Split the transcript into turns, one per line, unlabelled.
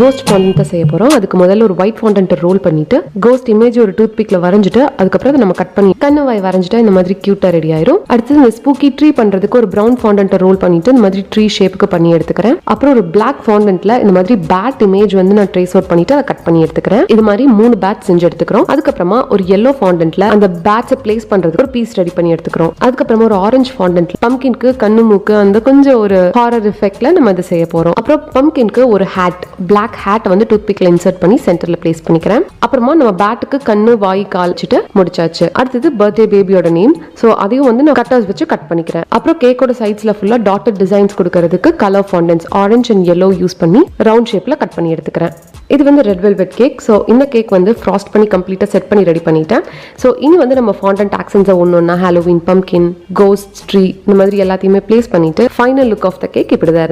Cost fondant செய்ய போறோம். அதுக்கு முதல்ல ஒரு ஒயிட் ஃபாண்டன்ட் ரோல் பண்ணிட்டு கோஸ்ட் இமேஜ் ஒரு டூத் பிக்ல வரைஞ்சிட்டு அதுக்கப்புறம் நம்ம கட் பண்ணி கண்ணு வாய் வரைஞ்சிட்டா இந்த மாதிரி கியூட்டா ரெடி ஆயிரும். அடுத்து இந்த ஸ்பூக்கி ட்ரீ பண்றதுக்கு ஒரு பிரவுன் ஃபாண்டன்ட் ரோல் பண்ணிட்டு இந்த மாதிரி ட்ரீ ஷேப்புக்கு பண்ணி எடுத்துக்கிறேன். அப்புறம் ஒரு பிளாக் ஃபாண்டன்ட்ல இந்த மாதிரி பேட் இமேஜ் வந்து நான் ட்ரேஸ் அவுட் பண்ணிட்டு அதை கட் பண்ணி எடுத்துக்கிறேன். இது மாதிரி 3 பேட் செஞ்சு எடுத்துக்கிறோம். அதுக்கப்புறமா ஒரு yellow ஃபாண்டன்ட்ல அந்த பேட்ஸை பிளேஸ் பண்றதுக்கு ஒரு பீஸ் ரெடி பண்ணி எடுத்துக்கிறோம். அதுக்கப்புறமா ஒரு ஆரஞ்சு ஃபாண்டன்ட்ல பம்கின்க்கு கண்ணு மூக்கு அந்த கொஞ்சம் ஒரு ஹாரர் எஃபெக்ட்ல நம்ம இதை செய்ய போறோம். அப்புறம் பம்கின்க்கு ஒரு ஹேட் பிளாக் ஹேட் வந்து டூத் பிக்ல இன்சர்ட் பண்ணி சென்டர்ல பிளேஸ் பண்ணிக்கிறேன். அப்புறமா நம்ம பேட்டுக்கு கண்ணு வாய் கால்ச்சிட்டு முடிச்சாச்சு. அடுத்தது பர்த்டே பேபியோட நேம். ஸோ அதையும் வந்து நான் கட்டர்ஸ் வச்சு கட் பண்ணிக்கிறேன். அப்புறம் கேக்கோட சைட்ஸ்ல ஃபுல்லா டாட்டட் டிசைன்ஸ் கொடுக்கறதுக்கு colour fondants orange and yellow use பண்ணி ரவுண்ட் ஷேப்ல கட் பண்ணி எடுத்துக்கிறேன். இது வந்து ரெட் வெல்வெட் கேக். ஸோ இந்த கேக் வந்து ஃப்ராஸ்ட் பண்ணி கம்ப்ளீட்டா செட் பண்ணி ரெடி பண்ணிட்டேன். ஸோ இனி வந்து நம்ம ஃபாண்டன்ட் ஆக்சன்ஸை ஒன்னொன்னா ஹாலோவின், பம்கின், கோஸ்ட் ட்ரீ இந்த மாதிரி எல்லாத்தையுமே பிளேஸ் பண்ணிட்டு final look of the cake இப்படிதான்.